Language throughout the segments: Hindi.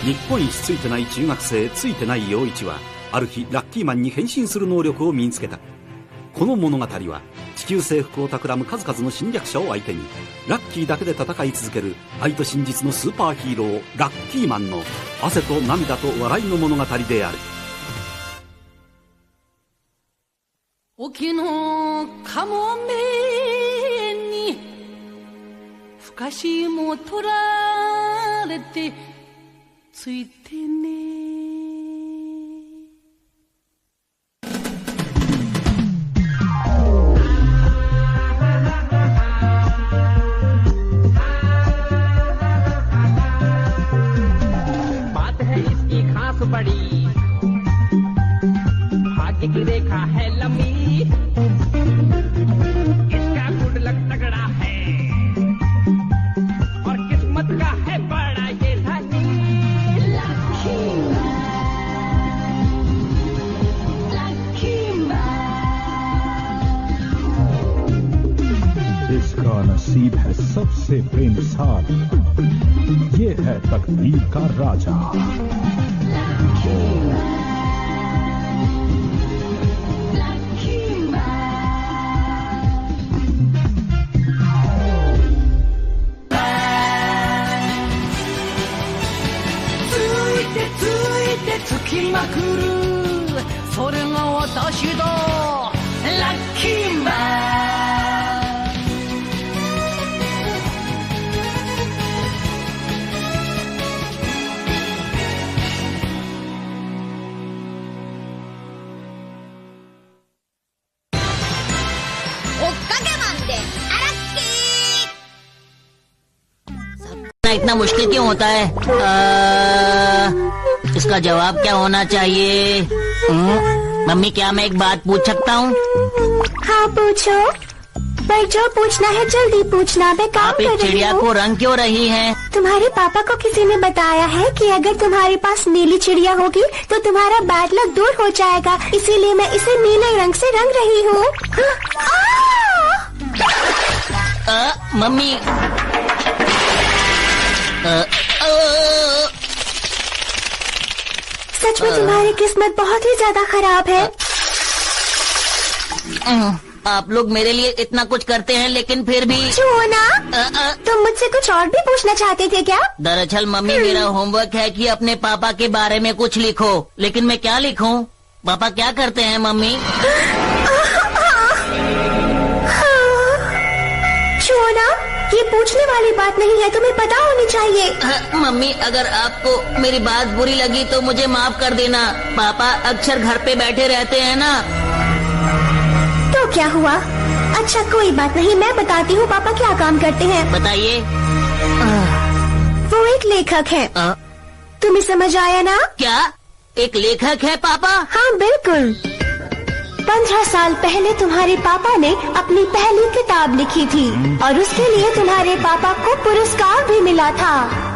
日本一ついてない中学生ついてない陽一はある日ラッキーマンに変身する能力を身につけた。この物語は地球征服を企む数々の侵略者を相手にラッキーだけで戦い続ける愛と真実のスーパーヒーローラッキーマンの汗と涙と笑いの物語である。沖のかもめにふかしも取られてついてね。बात है इसकी खास बड़ी भाग्य की रेखा है लंबी इसका गुड लक तगड़ा है और किस्मत का है बड़ा ये धनी इसका नसीब है सबसे बेमिसाल, ये है तकदीर का राजा।ついてつきまくるそれが私だラッキーマン。追っかけマンでアラッキー। इतना मुश्किल क्यों होता है? इसका जवाब क्या होना चाहिए? मम्मी क्या मैं एक बात पूछ सकता हूँ? हाँ पूछो, पर जो पूछना है जल्दी पूछना, मैं काम आप कर इस रही चिड़िया हूँ। को रंग क्यों रही हैं? तुम्हारे पापा को किसी ने बताया है कि अगर तुम्हारे पास नीली चिड़िया होगी तो तुम्हारा बैड लक दूर हो जाएगा, इसीलिए मैं इसे नीले रंग से रंग रही हूँ। मम्मी सच में तुम्हारी किस्मत बहुत ही ज्यादा खराब है। आप लोग मेरे लिए इतना कुछ करते हैं लेकिन फिर भी ना तुम मुझसे कुछ और भी पूछना चाहते थे क्या? दरअसल मम्मी मेरा होमवर्क है कि अपने पापा के बारे में कुछ लिखो, लेकिन मैं क्या लिखूं? पापा क्या करते हैं मम्मी? शोना, ये पूछने वाली बात नहीं है, तुम्हें पता होनी चाहिए। मम्मी अगर आपको मेरी बात बुरी लगी तो मुझे माफ कर देना। पापा अक्सर घर पे बैठे रहते हैं ना। तो क्या हुआ? अच्छा कोई बात नहीं, मैं बताती हूँ पापा क्या काम करते हैं। बताइए। वो एक लेखक है। तुम्हें समझ आया ना? क्या एक लेखक है पापा? हाँ बिल्कुल। 15 साल पहले तुम्हारे पापा ने अपनी पहली किताब लिखी थी और उसके लिए तुम्हारे पापा को पुरस्कार भी मिला था।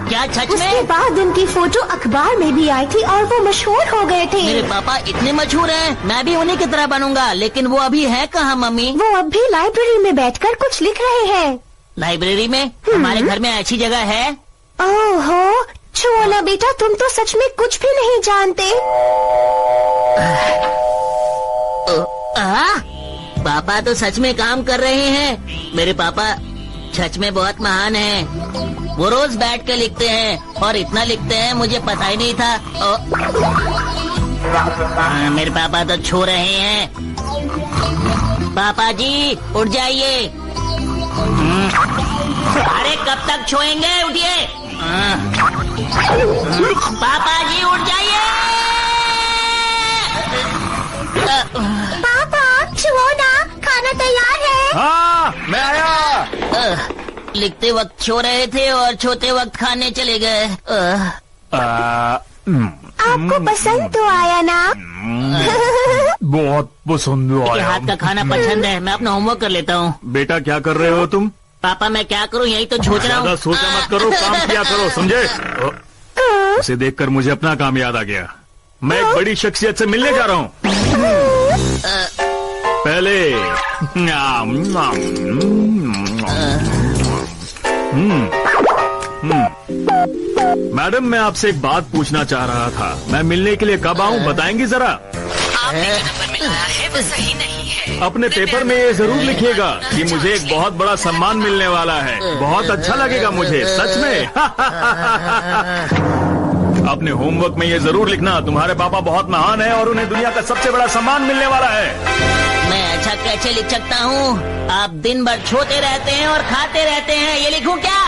क्या सच उसके में? बाद उनकी फोटो अखबार में भी आई थी और वो मशहूर हो गए थे। मेरे पापा इतने मशहूर हैं, मैं भी उन्हीं की तरह बनूंगा। लेकिन वो अभी है कहाँ मम्मी? वो अब भी लाइब्रेरी में बैठकर कुछ लिख रहे हैं। लाइब्रेरी में? हमारे घर में ऐसी जगह है? ओहो छोना बेटा, तुम तो सच में कुछ भी नहीं जानते। पापा तो सच में काम कर रहे हैं। मेरे पापा सच में बहुत महान हैं। वो रोज बैठ के लिखते हैं और इतना लिखते हैं मुझे पता ही नहीं था। मेरे पापा तो छो रहे हैं। पापा जी उठ जाइए। अरे कब तक छोएंगे? उठिए। पापा जी उठ जाइए। पापा छुओ ना, खाना तैयार है। हाँ मैं आया। लिखते वक्त छो रहे थे और छोते वक्त खाने चले गए। आपको पसंद तो आया ना? बहुत पसंद के आया। हाथ का खाना पसंद है। मैं अपना होमवर्क कर लेता हूँ। बेटा क्या कर रहे हो तुम? पापा मैं क्या करूँ, यही तो सोच रहा ज्यादा हूँ। सोचा मत करो, काम किया करो, समझे? उसे देखकर मुझे अपना काम याद आ गया। मैं एक बड़ी शख्सियत से मिलने जा रहा हूँ। पहले मैडम, मैं आपसे एक बात पूछना चाह रहा था। मैं मिलने के लिए कब आऊँ, बताएंगी जरा? आपने जो नंबर मिलाया है वो सही नहीं है। अपने पेपर में ये जरूर लिखिएगा कि मुझे एक बहुत बड़ा सम्मान मिलने वाला है। बहुत अच्छा लगेगा मुझे, सच में। अपने होमवर्क में ये जरूर लिखना, तुम्हारे पापा बहुत महान है और उन्हें दुनिया का सबसे बड़ा सम्मान मिलने वाला है। मैं अच्छा कैसे लिख सकता हूँ? आप दिन भर छोते रहते हैं और खाते रहते हैं, ये लिखूं क्या?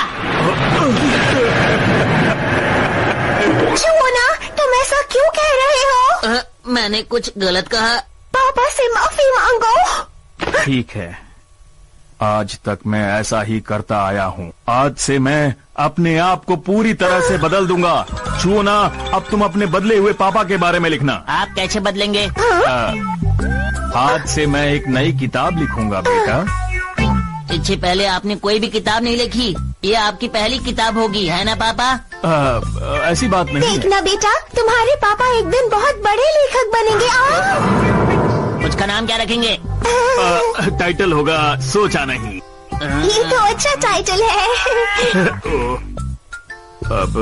छुओना, तुम ऐसा क्यों कह रहे हो? मैंने कुछ गलत कहा? पापा से माफी मांगो। ठीक है, आज तक मैं ऐसा ही करता आया हूँ। आज से मैं अपने आप को पूरी तरह से बदल दूंगा। छुओ ना, अब तुम अपने बदले हुए पापा के बारे में लिखना। आप कैसे बदलेंगे? आज से मैं एक नई किताब लिखूंगा बेटा। इससे पहले आपने कोई भी किताब नहीं लिखी, ये आपकी पहली किताब होगी, है ना पापा? ऐसी बात नहीं है। देखना बेटा, तुम्हारे पापा एक दिन बहुत बड़े लेखक बनेंगे। उसका नाम क्या रखेंगे? टाइटल होगा सोचा नहीं। ये तो अच्छा टाइटल है। अब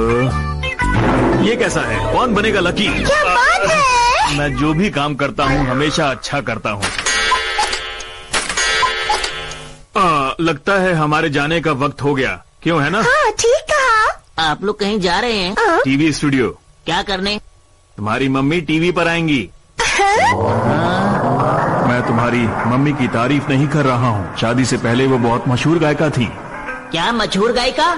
ये कैसा है? कौन बनेगा लकी? क्या बात है? मैं जो भी काम करता हूँ हमेशा अच्छा करता हूँ। लगता है हमारे जाने का वक्त हो गया, क्यों है ना? हाँ, ठीक कहा। आप लोग कहीं जा रहे हैं? TV studio. क्या करने? तुम्हारी मम्मी टीवी पर आएंगी। मैं तुम्हारी मम्मी की तारीफ नहीं कर रहा हूँ। शादी से पहले वो बहुत मशहूर गायिका थी। क्या मशहूर गायिका?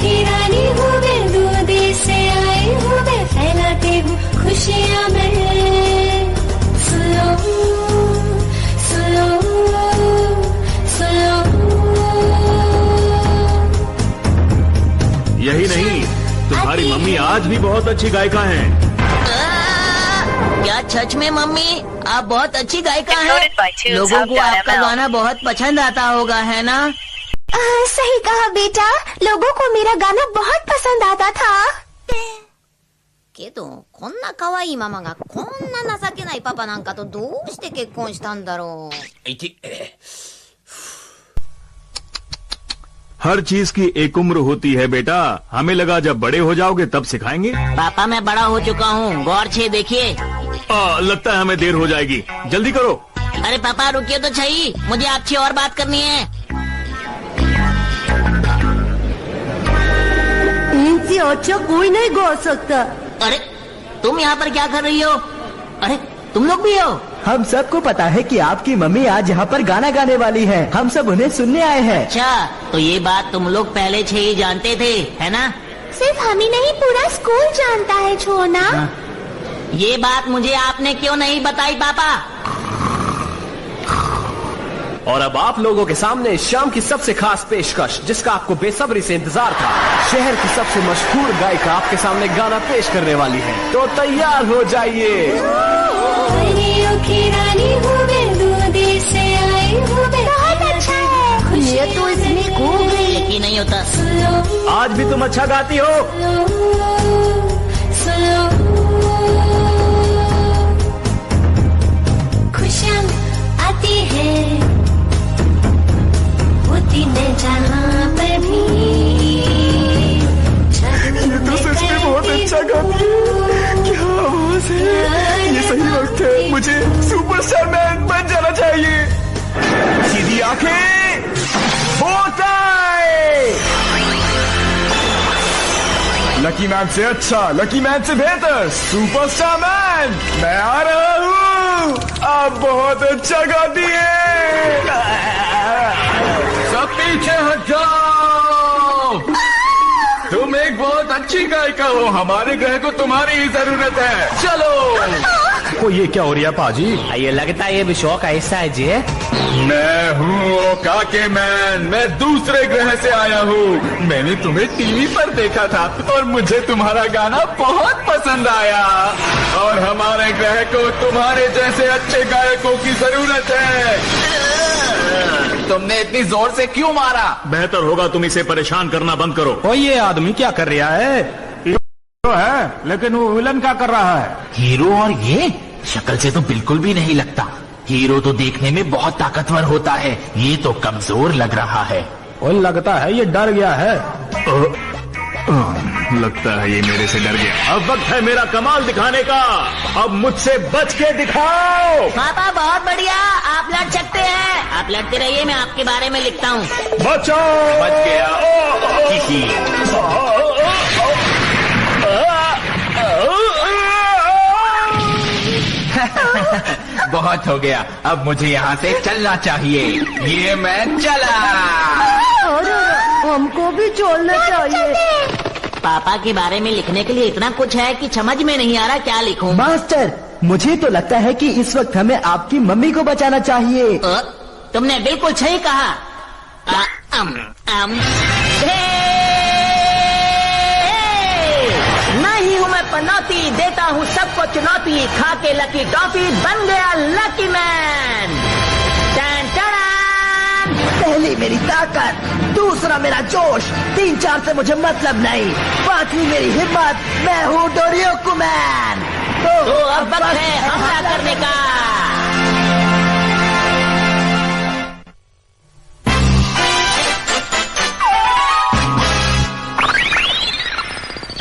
रानी हूँ मैं, दो देश से आई हूँ मैं, फैलाते हूँ खुशियाँ मैं। सुनो सुनो सुनो। यही नहीं, तुम्हारी मम्मी आज भी बहुत अच्छी गायिका हैं। क्या सच में मम्मी आप बहुत अच्छी गायिका हैं? लोगों को आपका गाना बहुत पसंद आता होगा, है ना? सही कहा बेटा, लोगों को मेरा गाना बहुत पसंद आता था। けど、こんな可愛いママがこんな情けないパパなんかとどうして結婚したんだろう。 हर चीज की एक उम्र होती है बेटा। हमें लगा जब बड़े हो जाओगे तब सिखाएंगे। पापा मैं बड़ा हो चुका हूँ, गौर से देखिए। लगता है हमें देर हो जाएगी, जल्दी करो। अरे पापा रुकिए तो सही, मुझे आपसे और बात करनी है। इनसे अच्छा कोई नहीं गा सकता। अरे तुम यहाँ पर क्या कर रही हो? अरे तुम लोग भी हो? हम सबको पता है कि आपकी मम्मी आज यहाँ पर गाना गाने वाली है। हम सब उन्हें सुनने आए हैं। अच्छा, तो ये बात तुम लोग पहले से ही जानते थे, है ना? सिर्फ हम ही नहीं, पूरा स्कूल जानता है छोना। ये बात मुझे आपने क्यों नहीं बताई पापा? और अब आप लोगों के सामने शाम की सबसे खास पेशकश, जिसका आपको बेसब्री से इंतजार था। शहर की सबसे मशहूर गायिका आपके सामने गाना पेश करने वाली है, तो तैयार हो जाइए। बहुत अच्छा है, ये तो इसमें खो गई। यकीन नहीं होता। आज भी तुम अच्छा गाती हो। खुशियाँ आती है, होती मैं जहाँ पर भी। ये तो सच में बहुत अच्छा गाती है। क्या आवाज है। ये सही वक्त है, मुझे सुपरस्टार मैन बन जाना चाहिए। सीधी आंखें, होता है। लकी मैन से अच्छा, लकी मैन से बेहतर, सुपरस्टार मैन मैं आ रहा हूँ। आप बहुत अच्छा गाती है। सब पीछे हट जाओ। तुम एक बहुत अच्छी गायिका हो, हमारे ग्रह को तुम्हारी ही जरूरत है। चलो। ओ, ये क्या हो रहा पाजी? ये लगता है ये भी शौक का हिस्सा है जी। मैं हूँ ओकाके मैन, मैं दूसरे ग्रह से आया हूँ। मैंने तुम्हें टीवी पर देखा था और मुझे तुम्हारा गाना बहुत पसंद आया। और हमारे ग्रह को तुम्हारे जैसे अच्छे गायकों की जरूरत है। तुमने इतनी जोर से क्यों मारा? बेहतर होगा तुम इसे परेशान करना बंद करो। ओ, ये आदमी क्या कर रहा है? तो है, लेकिन वो विलन क्या कर रहा है? हीरो और ये शक्ल से तो बिल्कुल भी नहीं लगता। हीरो तो देखने में बहुत ताकतवर होता है, ये तो कमजोर लग रहा है। और लगता है ये डर गया है। लगता है ये मेरे से डर गया। अब वक्त है मेरा कमाल दिखाने का। अब मुझसे बच के दिखाओ। पापा बहुत बढ़िया, आप लड़ सकते हैं। आप लड़ते रहिए, मैं आपके बारे में लिखता हूँ। बचो। बच गया। बहुत हो गया, अब मुझे यहाँ से चलना चाहिए। ये मैं चला। हमको भी छोड़ना चाहिए। पापा के बारे में लिखने के लिए इतना कुछ है कि समझ में नहीं आ रहा क्या लिखूं। मास्टर, मुझे तो लगता है कि इस वक्त हमें आपकी मम्मी को बचाना चाहिए। तुमने बिल्कुल सही कहा। नहीं हूँ मैं पनौती, देता हूँ सबको चुनौती। खा के लकी टॉफी बन गया लकी मैन। पहली मेरी ताकत, दूसरा मेरा जोश, 3-4 से मुझे मतलब नहीं, 5वीं मेरी हिम्मत। मैं हूँ डोरियोको मैन। तो अब वक्त है हमला करने का।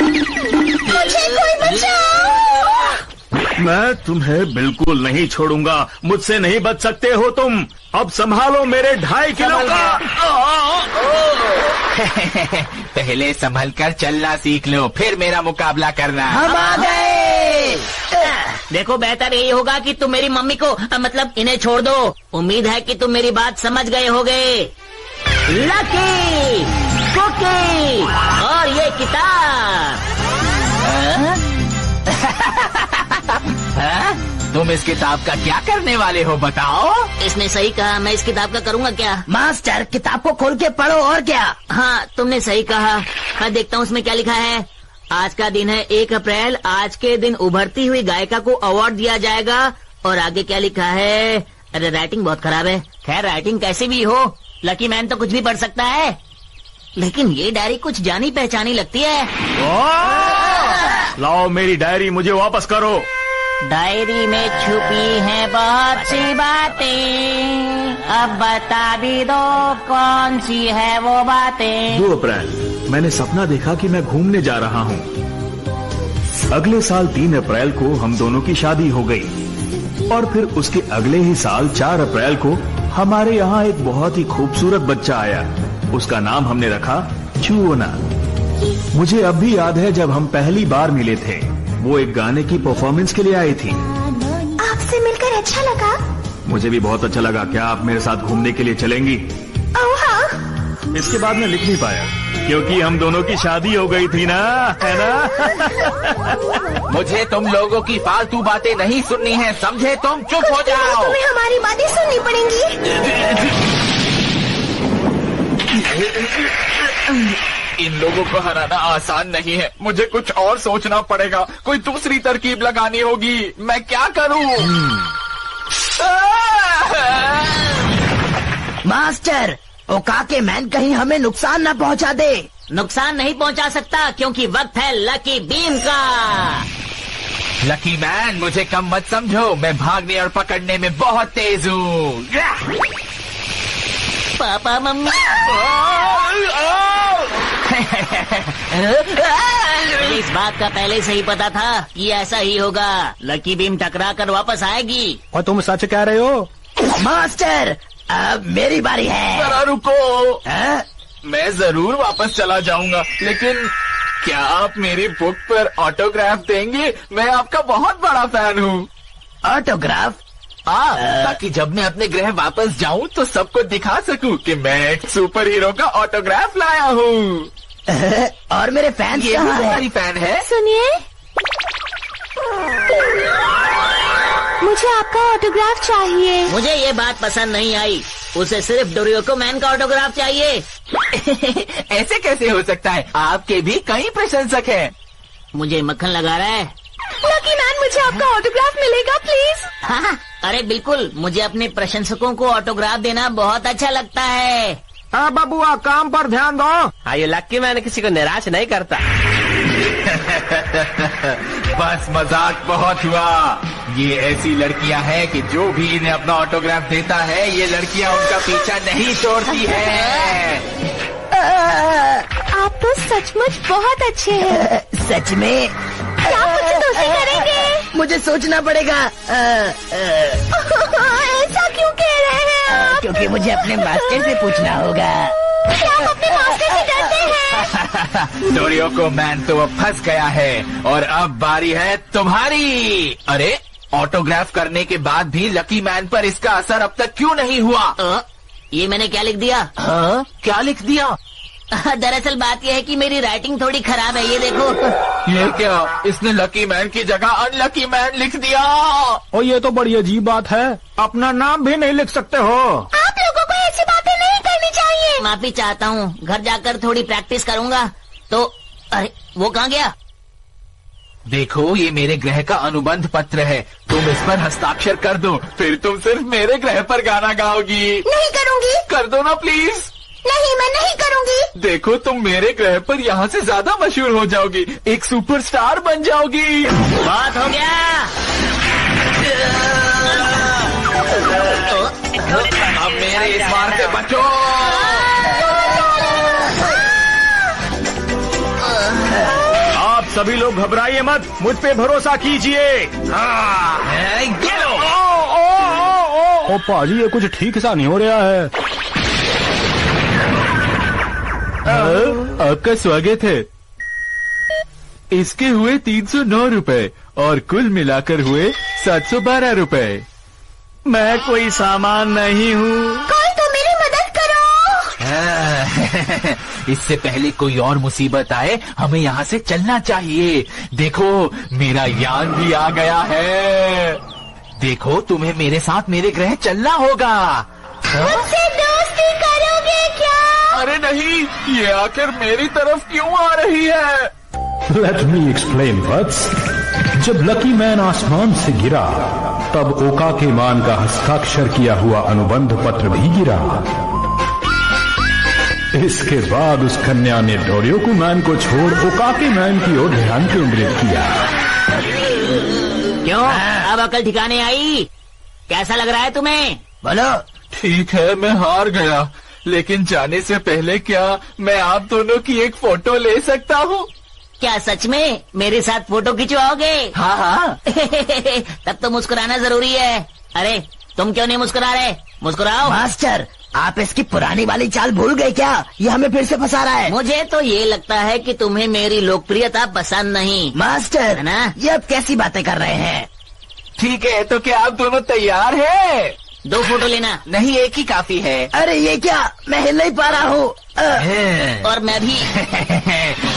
मुझे कोई बचाओ। मैं तुम्हें बिल्कुल नहीं छोड़ूंगा। मुझसे नहीं बच सकते हो तुम। अब संभालो मेरे 2.5 किलो का। पहले संभल कर चलना सीख लो, फिर मेरा मुकाबला करना। हम आ गए। देखो, बेहतर यही होगा कि तुम मेरी मम्मी को मतलब इन्हें छोड़ दो। उम्मीद है कि तुम मेरी बात समझ गए होगे। लकी, कुकी और ये किताब। तुम इस किताब का क्या करने वाले हो बताओ? इसने सही कहा, मैं इस किताब का करूँगा क्या? मास्टर, किताब को खोल के पढ़ो और क्या। हाँ, तुमने सही कहा। मैं देखता हूँ उसमें क्या लिखा है। आज का दिन है 1 अप्रैल। आज के दिन उभरती हुई गायिका को अवार्ड दिया जाएगा। और आगे क्या लिखा है? अरे राइटिंग बहुत खराब है। खैर, राइटिंग कैसी भी हो, लकी मैन तो कुछ भी पढ़ सकता है। लेकिन ये डायरी कुछ जानी पहचानी लगती है। लाओ मेरी डायरी, मुझे वापस करो। डायरी में छुपी है बहुत सी बातें, अब बता भी दो कौन सी है वो बातें। 2 अप्रैल मैंने सपना देखा कि मैं घूमने जा रहा हूँ। अगले साल 3 अप्रैल को हम दोनों की शादी हो गई। और फिर उसके अगले ही साल 4 अप्रैल को हमारे यहाँ एक बहुत ही खूबसूरत बच्चा आया। उसका नाम हमने रखा चूना। मुझे अब भी याद है जब हम पहली बार मिले थे। वो एक गाने की परफॉर्मेंस के लिए आई थी। आपसे मिलकर अच्छा लगा। मुझे भी बहुत अच्छा लगा। क्या आप मेरे साथ घूमने के लिए चलेंगी? ओह हाँ। इसके बाद मैं लिख नहीं पाया क्योंकि हम दोनों की शादी हो गई थी ना, है ना? मुझे तुम लोगों की फालतू बातें नहीं सुननी है, समझे? तुम चुप हो जाओ। तुम्हें हमारी बातें सुननी पड़ेंगी। इन लोगों को हराना आसान नहीं है। मुझे कुछ और सोचना पड़ेगा। कोई दूसरी तरकीब लगानी होगी। मैं क्या करूं? मास्टर, ओकाके मैन कहीं हमें नुकसान न पहुंचा दे। नुकसान नहीं पहुंचा सकता क्योंकि वक्त है लकी बीम का। लकी मैन, मुझे कम मत समझो। मैं भागने और पकड़ने में बहुत तेज हूँ। Papa mummy. इस बात का पहले से ही पता था कि ऐसा ही होगा। लकी बीम टकरा कर वापस आएगी। और तुम सच कह रहे हो? मास्टर, अब मेरी बारी है। जरा रुको। मैं जरूर वापस चला जाऊंगा, लेकिन क्या आप मेरी बुक पर ऑटोग्राफ देंगे? मैं आपका बहुत बड़ा फैन हूँ। ऑटोग्राफ? ताकि जब मैं अपने ग्रह वापस जाऊं तो सबको दिखा सकूं कि मैं एक सुपर हीरो का ऑटोग्राफ लाया हूँ। और मेरे फैन ये भी तुम्हारी फैन है? सुनिए, मुझे आपका ऑटोग्राफ चाहिए। मुझे ये बात पसंद नहीं आई। उसे सिर्फ डोरियोको मैन का ऑटोग्राफ चाहिए। ऐसे कैसे हो सकता है? आपके भी कई प्रशंसक हैं। मुझे मक्खन लगा रहा है। लकी मैन, मुझे आपका ऑटोग्राफ मिलेगा प्लीज? हाँ, अरे बिल्कुल। मुझे अपने प्रशंसकों को ऑटोग्राफ देना बहुत अच्छा लगता है। हाँ बबुआ, काम पर ध्यान दो। हाँ, ये लकी मैन किसी को निराश नहीं करता। बस मजाक बहुत हुआ। ये ऐसी लड़कियां हैं कि जो भी इन्हें अपना ऑटोग्राफ देता है ये लड़कियां उनका पीछा नहीं छोड़ती है। आप तो सचमुच बहुत अच्छे हैं। सच में? क्या आप मुझे दोस्ती करेंगे? मुझे सोचना पड़ेगा। ऐसा क्यों कह रहे हैं आप? क्योंकि मुझे अपने मास्टर से पूछना होगा। क्या आप अपने मास्टर से डरते हैं? डोरियोको मैन तो अब फंस गया है और अब बारी है तुम्हारी। अरे ऑटोग्राफ करने के बाद भी लकी मैन पर इसका असर अब तक क्यों नहीं हुआ? ये मैंने क्या लिख दिया? हाँ? क्या लिख दिया? दरअसल बात यह है कि मेरी राइटिंग थोड़ी खराब है, ये देखो। ये क्या? इसने लकी मैन की जगह अनलकी मैन लिख दिया। और ये तो बड़ी अजीब बात है, अपना नाम भी नहीं लिख सकते हो। आप लोगों को ऐसी बातें नहीं करनी चाहिए। माफी चाहता हूँ, घर जाकर थोड़ी प्रैक्टिस करूँगा। तो अरे वो कहाँ गया? देखो ये मेरे ग्रह का अनुबंध पत्र है, तुम इस पर हस्ताक्षर कर दो, फिर तुम सिर्फ मेरे ग्रह पर गाना गाओगी। नहीं करूँगी। कर दो ना प्लीज। नहीं, मैं नहीं करूँगी। देखो तुम मेरे ग्रह पर यहाँ से ज्यादा मशहूर हो जाओगी, एक सुपरस्टार बन जाओगी। बात हो गया। अब मेरे इस बार से बचो। आप सभी लोग घबराइए मत, मुझ पे भरोसा कीजिए। ये लो। ओ पाजी, ये कुछ ठीक सा नहीं हो रहा है। आपका स्वागत है। इसके हुए 309 रुपए और कुल मिलाकर हुए 712 रुपए। मैं कोई सामान नहीं हूँ। कोई तो मेरी मदद करो। इससे पहले कोई और मुसीबत आए हमें यहाँ से चलना चाहिए। देखो मेरा यान भी आ गया है। देखो तुम्हें मेरे साथ मेरे ग्रह चलना होगा। मुझसे दोस्ती करोगे क्या? अरे नहीं, ये आखिर मेरी तरफ क्यों आ रही है? Let me explain what's। जब लकी मैन आसमान से गिरा तब ओकाके मान का हस्ताक्षर किया हुआ अनुबंध पत्र भी गिरा। इसके बाद उस कन्या ने डोरियोको मैन को छोड़ ओकाके मैन की ओर ध्यान केंद्रित किया। क्यों, अब अकल ठिकाने आई? कैसा लग रहा है तुम्हें? बोलो। ठीक है, मैं हार गया, लेकिन जाने से पहले क्या मैं आप दोनों की एक फोटो ले सकता हूँ? क्या सच में मेरे साथ फोटो खिंचवाओगे? हाँ हाँ। तब तो मुस्कुराना जरूरी है। अरे तुम क्यों नहीं मुस्कुरा रहे? मुस्कुराओ। मास्टर, आप इसकी पुरानी वाली चाल भूल गए क्या? ये हमें फिर से फंसा रहा है। मुझे तो ये लगता है कि तुम्हें मेरी लोकप्रियता पसंद नहीं। मास्टर, है ना? ये अब कैसी बातें कर रहे हैं? ठीक है, तो क्या आप दोनों तैयार हैं? 2 फोटो लेना। नहीं, एक ही काफी है। अरे ये क्या, मैं हिल नहीं पा रहा हूँ। और मैं भी।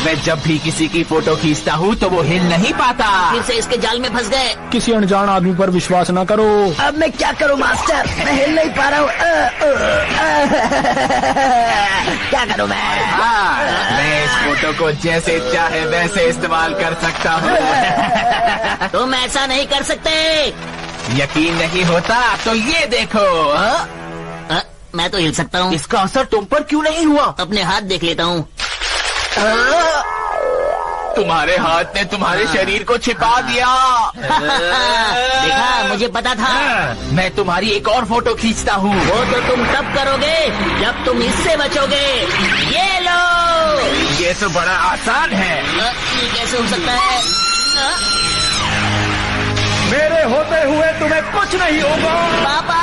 मैं जब भी किसी की फोटो खींचता हूँ तो वो हिल नहीं पाता। फिर से इसके जाल में फंस गए। किसी अनजान आदमी पर विश्वास न करो। अब मैं क्या करूँ मास्टर, मैं हिल नहीं पा रहा हूँ। क्या करूँ मैं? हाँ, मैं इस फोटो को जैसे चाहे वैसे इस्तेमाल कर सकता हूँ। तुम ऐसा नहीं कर सकते। यकीन नहीं होता तो ये देखो। मैं तो हिल सकता हूँ। इसका असर तुम पर क्यों नहीं हुआ? अपने हाथ देख लेता हूँ। तुम्हारे हाथ ने तुम्हारे शरीर को छिपा दिया। देखा, मुझे पता था। मैं तुम्हारी एक और फोटो खींचता हूँ। वो तो तुम तब करोगे जब तुम इससे बचोगे। ये लो। ये तो बड़ा आसान है। ये कैसे हो सकता है? मेरे होते हुए तुम्हें कुछ नहीं होगा। पापा,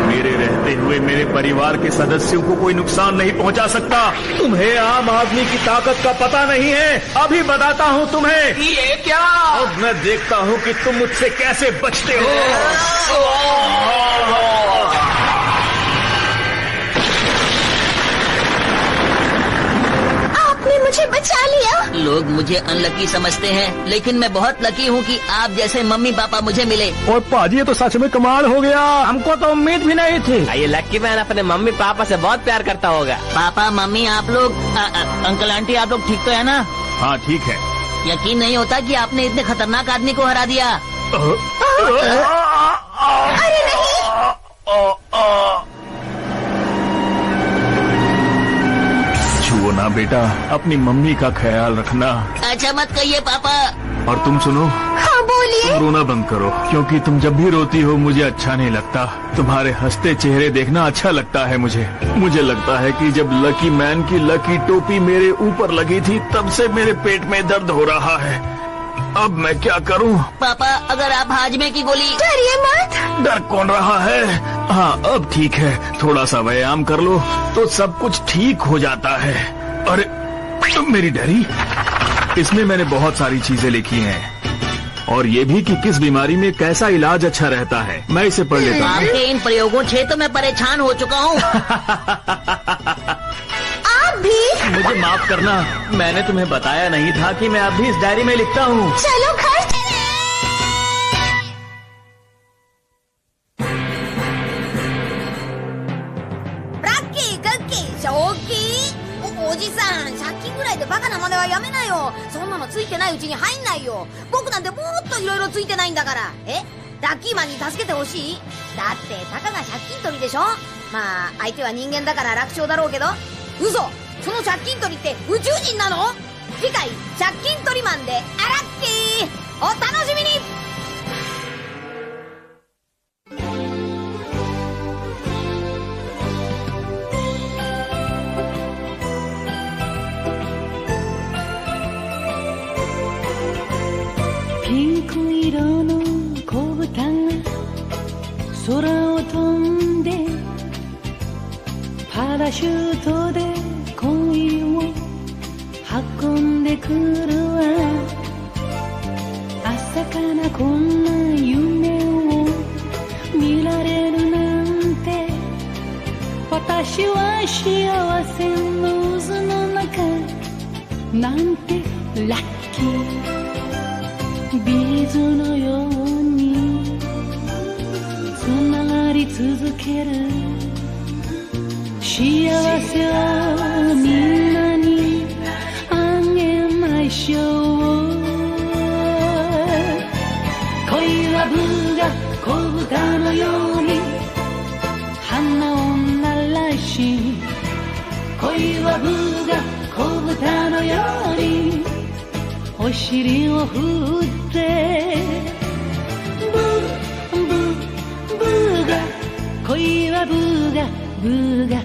मेरे रहते हुए मेरे परिवार के सदस्यों को कोई नुकसान नहीं पहुंचा सकता। तुम्हें आम आदमी की ताकत का पता नहीं है। अभी बताता हूँ तुम्हें। ये क्या? अब मैं देखता हूँ कि तुम मुझसे कैसे बचते हो। आपने मुझे बचा लिया। लोग मुझे अनलकी समझते हैं, लेकिन मैं बहुत लकी हूँ कि आप जैसे मम्मी पापा मुझे मिले। और पाजी, ये तो सच में कमाल हो गया। हमको तो उम्मीद भी नहीं थी। ये लक्की मैन अपने मम्मी पापा से बहुत प्यार करता होगा। पापा मम्मी आप लोग, अंकल आंटी आप लोग ठीक तो है ना? हाँ ठीक है। यकीन नहीं होता कि आपने इतने खतरनाक आदमी को हरा दिया। अरे नहीं। छुओ ना बेटा, अपनी मम्मी का ख्याल रखना। अच्छा मत कहिए पापा। और तुम सुनो, हाँ बोलिए। तुम रोना बंद करो, क्योंकि तुम जब भी रोती हो मुझे अच्छा नहीं लगता। तुम्हारे हंसते चेहरे देखना अच्छा लगता है मुझे लगता है कि जब लकी मैन की लकी टोपी मेरे ऊपर लगी थी तब से मेरे पेट में दर्द हो रहा है। अब मैं क्या करूं? पापा अगर आप हाजमे की गोली। डरिए मत। डर कौन रहा है? हाँ अब ठीक है, थोड़ा सा व्यायाम कर लो तो सब कुछ ठीक हो जाता है। अरे मेरी डायरी, इसमें मैंने बहुत सारी चीजें लिखी हैं और ये भी कि किस बीमारी में कैसा इलाज अच्छा रहता है। मैं इसे पढ़ लेता हूँ। आपके इन प्रयोगों से तो मैं परेशान हो चुका हूँ। आप भी? मुझे माफ करना, मैंने तुम्हें बताया नहीं था कि मैं अब भी इस डायरी में लिखता हूँ। चलो घर चले।ラッキー、クッキー、正気。おじさん、借金ぐらいでバカな真似はやめなよ。そんなのついてないうちに入んないよ。僕なんてもっといろいろついてないんだから。ラッキーマンに助けてほしい？だってたかが借金取りでしょ。まあ相手は人間だから楽勝だろうけど。嘘、その借金取りって宇宙人なの？次回借金取りマンでラッキー、お楽しみに。ピンク色の子豚が空を飛んでパラシュートで恋を運んでくるわ。朝からこんな夢を見られるなんて、私は幸せの渦の中なんてラッキー。ビーズのようにつながり続ける幸せをみんなにあげましょう。恋はブが子豚のように花を鳴らし、恋はブが子豚のようにお尻を振ってブーブーブーが恋はブーがブーが